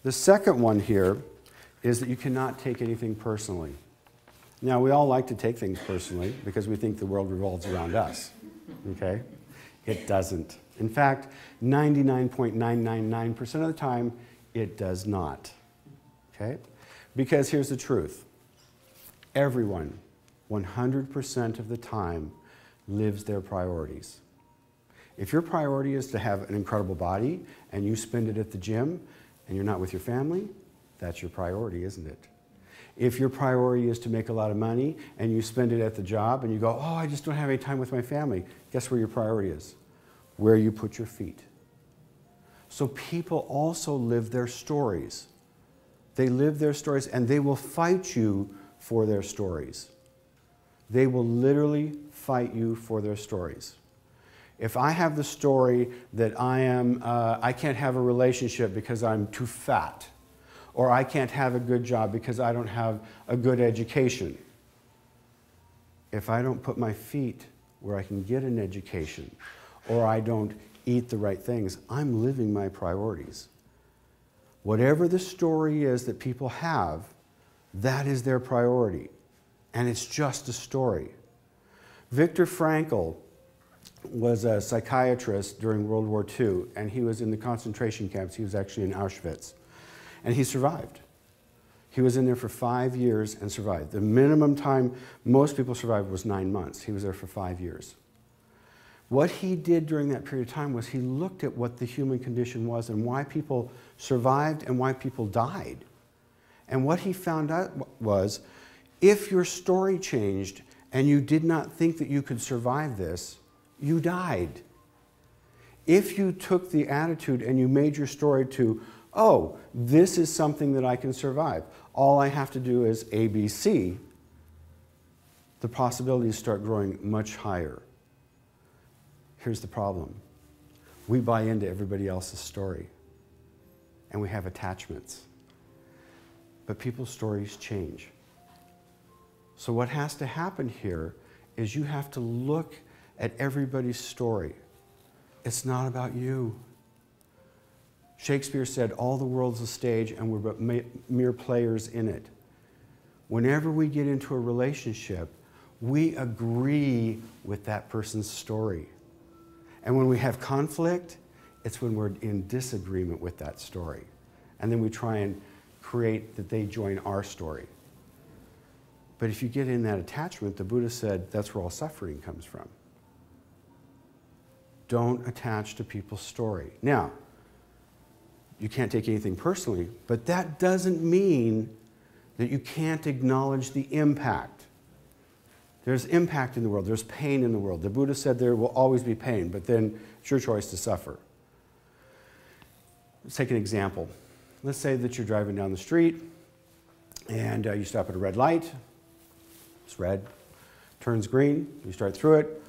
The second one here is that you cannot take anything personally. Now, we all like to take things personally because we think the world revolves around us, okay? It doesn't. In fact, 99.999% of the time, it does not, okay? Because here's the truth. Everyone, 100% of the time, lives their priorities. If your priority is to have an incredible body and you spend it at the gym and you're not with your family, that's your priority, isn't it? If your priority is to make a lot of money and you spend it at the job and you go, oh, I just don't have any time with my family, guess where your priority is? Where you put your feet. So people also live their stories. They live their stories and they will fight you for their stories. They will literally fight you for their stories. If I have the story that I can't have a relationship because I'm too fat, or I can't have a good job because I don't have a good education. If I don't put my feet where I can get an education, or I don't eat the right things, I'm living my priorities. Whatever the story is that people have, that is their priority. And it's just a story. Viktor Frankl was a psychiatrist during World War II, and he was in the concentration camps. He was actually in Auschwitz. And he survived. He was in there for 5 years and survived. The minimum time most people survived was 9 months. He was there for 5 years. What he did during that period of time was he looked at what the human condition was and why people survived and why people died. And what he found out was, if your story changed and you did not think that you could survive this, you died. If you took the attitude and you made your story to, oh, this is something that I can survive. All I have to do is ABC. The possibilities start growing much higher. Here's the problem. We buy into everybody else's story, and we have attachments. But people's stories change. So what has to happen here is you have to look at everybody's story. It's not about you. Shakespeare said, all the world's a stage and we're but mere players in it. Whenever we get into a relationship, we agree with that person's story. And when we have conflict, it's when we're in disagreement with that story. And then we try and create that they join our story. But if you get in that attachment, the Buddha said, that's where all suffering comes from. Don't attach to people's story. Now, you can't take anything personally, but that doesn't mean that you can't acknowledge the impact. There's impact in the world. There's pain in the world. The Buddha said there will always be pain, but then it's your choice to suffer. Let's take an example. Let's say that you're driving down the street and you stop at a red light. It's red. Turns green. You start through it.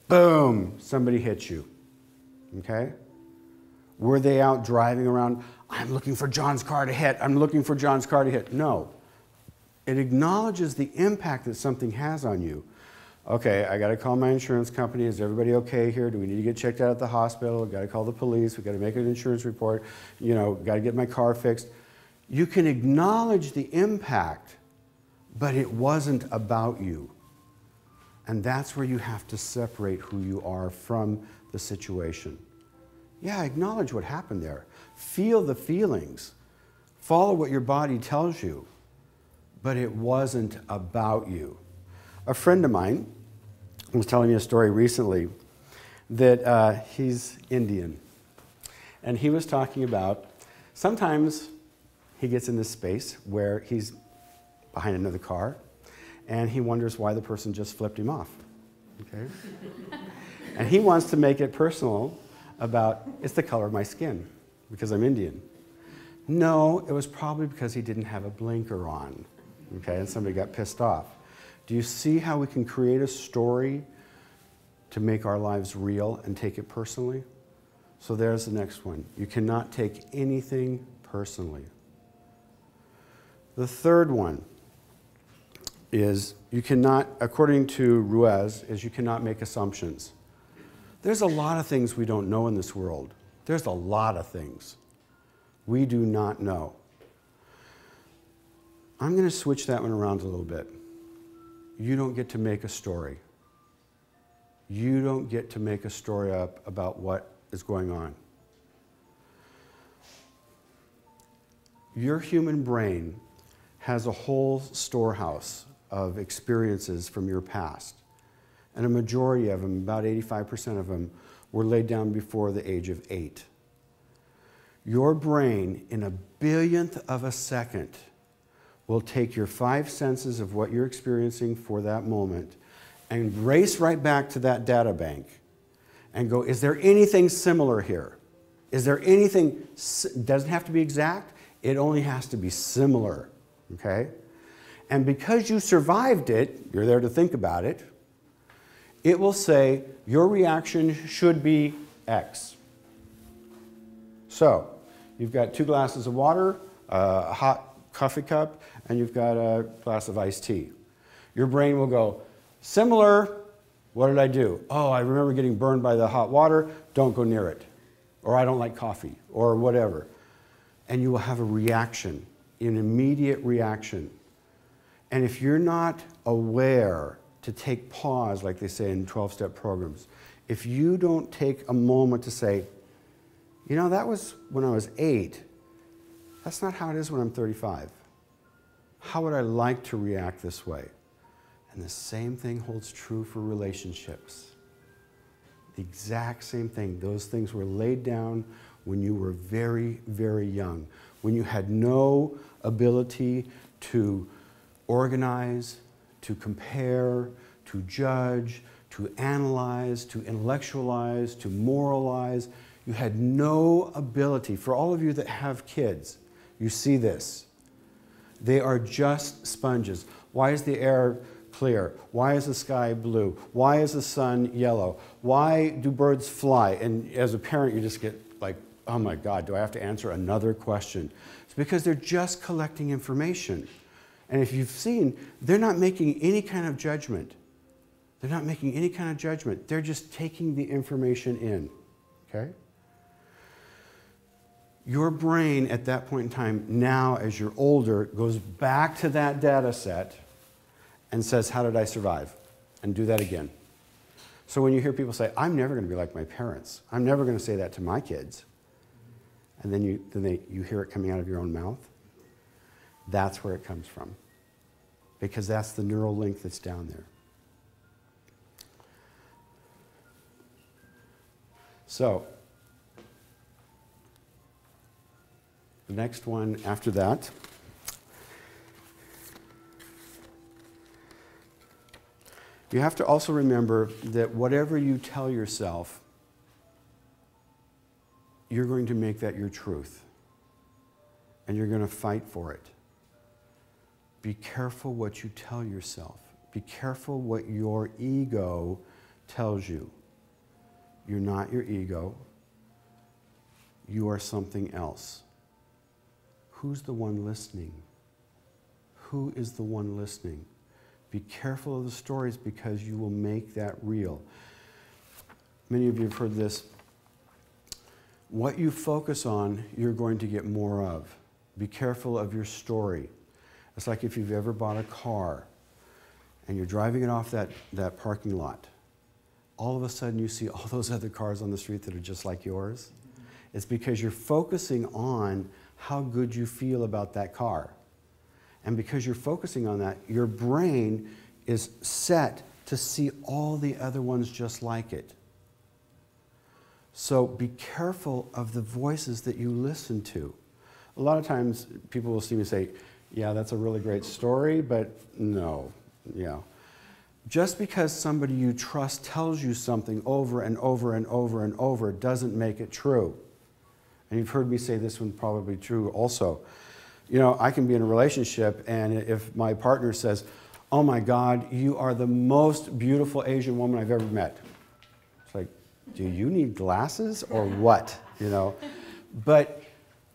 Boom! Somebody hits you. Okay? Were they out driving around, I'm looking for John's car to hit, I'm looking for John's car to hit? No. It acknowledges the impact that something has on you. Okay, I got to call my insurance company. Is everybody okay here? Do we need to get checked out at the hospital? Got to call the police. We got to make an insurance report. You know, got to get my car fixed. You can acknowledge the impact, but it wasn't about you. And that's where you have to separate who you are from the situation. Yeah, acknowledge what happened there. Feel the feelings. Follow what your body tells you. But it wasn't about you. A friend of mine was telling me a story recently that he's Indian. And he was talking about sometimes he gets in this space where he's behind another car and he wonders why the person just flipped him off. Okay? And he wants to make it personal about, it's the color of my skin because I'm Indian. No, it was probably because he didn't have a blinker on. Okay, and somebody got pissed off. Do you see how we can create a story to make our lives real and take it personally? So there's the next one. You cannot take anything personally. The third one is you cannot, according to Ruiz, is you cannot make assumptions. There's a lot of things we don't know in this world. There's a lot of things. We do not know. I'm going to switch that one around a little bit. You don't get to make a story. You don't get to make a story up about what is going on. Your human brain has a whole storehouse of experiences from your past. And a majority of them, about 85% of them, were laid down before the age of 8. Your brain, in a billionth of a second, will take your 5 senses of what you're experiencing for that moment and race right back to that data bank and go, is there anything similar here? Is there anything, doesn't have to be exact, it only has to be similar, okay? And because you survived it, you're there to think about it, it will say your reaction should be X. So, you've got 2 glasses of water, a hot coffee cup, and you've got a glass of iced tea. Your brain will go, similar, what did I do? Oh, I remember getting burned by the hot water, don't go near it. Or I don't like coffee, or whatever. And you will have a reaction, an immediate reaction. And if you're not aware to take pause, like they say in 12-step programs, if you don't take a moment to say, you know, that was when I was 8, that's not how it is when I'm 35. How would I like to react this way? And the same thing holds true for relationships. The exact same thing. Those things were laid down when you were very, very young, when you had no ability to organize, to compare, to judge, to analyze, to intellectualize, to moralize. You had no ability. For all of you that have kids, you see this. They are just sponges. Why is the air clear? Why is the sky blue? Why is the sun yellow? Why do birds fly? And as a parent, you just get like, oh my God, do I have to answer another question? It's because they're just collecting information. And if you've seen, they're not making any kind of judgment. They're not making any kind of judgment. They're just taking the information in, okay? Your brain at that point in time, now as you're older, goes back to that data set and says, how did I survive? And do that again. So when you hear people say, I'm never going to be like my parents. I'm never going to say that to my kids. And then you hear it coming out of your own mouth. That's where it comes from. Because that's the neural link that's down there. So, the next one after that, you have to also remember that whatever you tell yourself, you're going to make that your truth. And you're going to fight for it. Be careful what you tell yourself. Be careful what your ego tells you. You're not your ego. You are something else. Who's the one listening? Who is the one listening? Be careful of the stories because you will make that real. Many of you have heard this. What you focus on, you're going to get more of. Be careful of your story. It's like if you've ever bought a car and you're driving it off that parking lot. All of a sudden you see all those other cars on the street that are just like yours. It's because you're focusing on how good you feel about that car. And because you're focusing on that, your brain is set to see all the other ones just like it. So be careful of the voices that you listen to. A lot of times people will see me say, yeah, that's a really great story, but no, yeah. Just because somebody you trust tells you something over and over and over and over doesn't make it true. And you've heard me say this one probably true also. You know, I can be in a relationship and if my partner says, oh my God, you are the most beautiful Asian woman I've ever met. It's like, do you need glasses or what? You know? But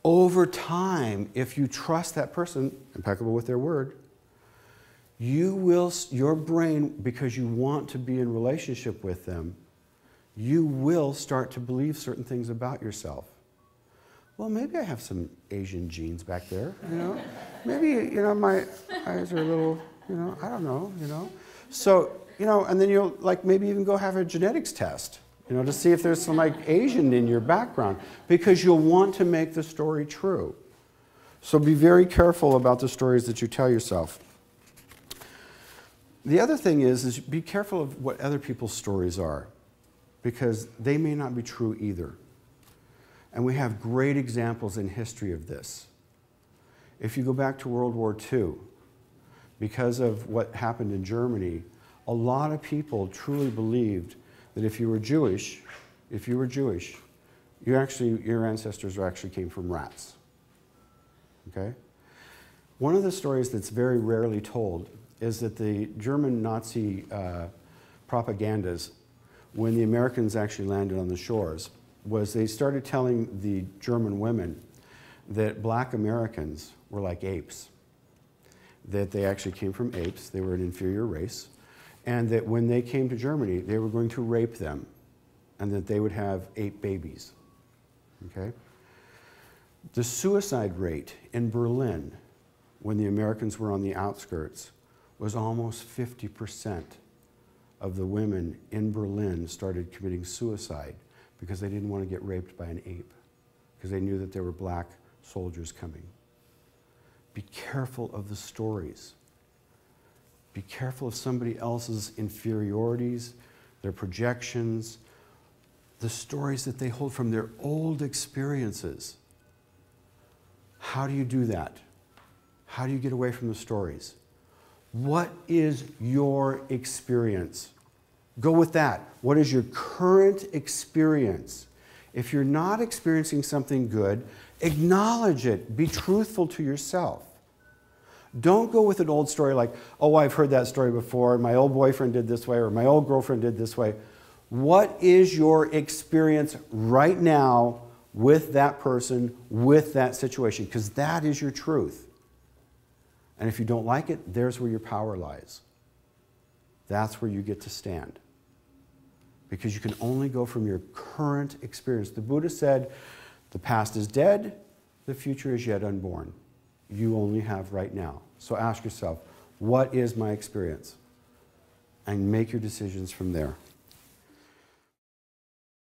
over time, if you trust that person, impeccable with their word, you will, your brain, because you want to be in relationship with them, you will start to believe certain things about yourself. well, maybe I have some Asian genes back there, you know? Maybe, you know, my eyes are a little, you know, I don't know, you know? So, you know, and then you'll like maybe even go have a genetics test, you know, to see if there's some like Asian in your background, because you'll want to make the story true. So be very careful about the stories that you tell yourself. The other thing is be careful of what other people's stories are, because they may not be true either. And we have great examples in history of this. If you go back to World War II, because of what happened in Germany, a lot of people truly believed that if you were Jewish, your ancestors actually came from rats. Okay? One of the stories that's very rarely told is that the German Nazi propagandas, when the Americans actually landed on the shores, was they started telling the German women that black Americans were like apes, that they actually came from apes, they were an inferior race, and that when they came to Germany, they were going to rape them, and that they would have ape babies. Okay? The suicide rate in Berlin, when the Americans were on the outskirts, was almost 50% of the women in Berlin started committing suicide because they didn't want to get raped by an ape, because they knew that there were black soldiers coming. Be careful of the stories. Be careful of somebody else's inferiorities, their projections, the stories that they hold from their old experiences. How do you do that? How do you get away from the stories? What is your experience? Go with that. What is your current experience? If you're not experiencing something good, acknowledge it. Be truthful to yourself. Don't go with an old story like, oh, I've heard that story before, my old boyfriend did this way, or my old girlfriend did this way. What is your experience right now with that person, with that situation? Because that is your truth. And if you don't like it, there's where your power lies. That's where you get to stand. Because you can only go from your current experience. The Buddha said, the past is dead, the future is yet unborn. You only have right now. So ask yourself, what is my experience? And make your decisions from there.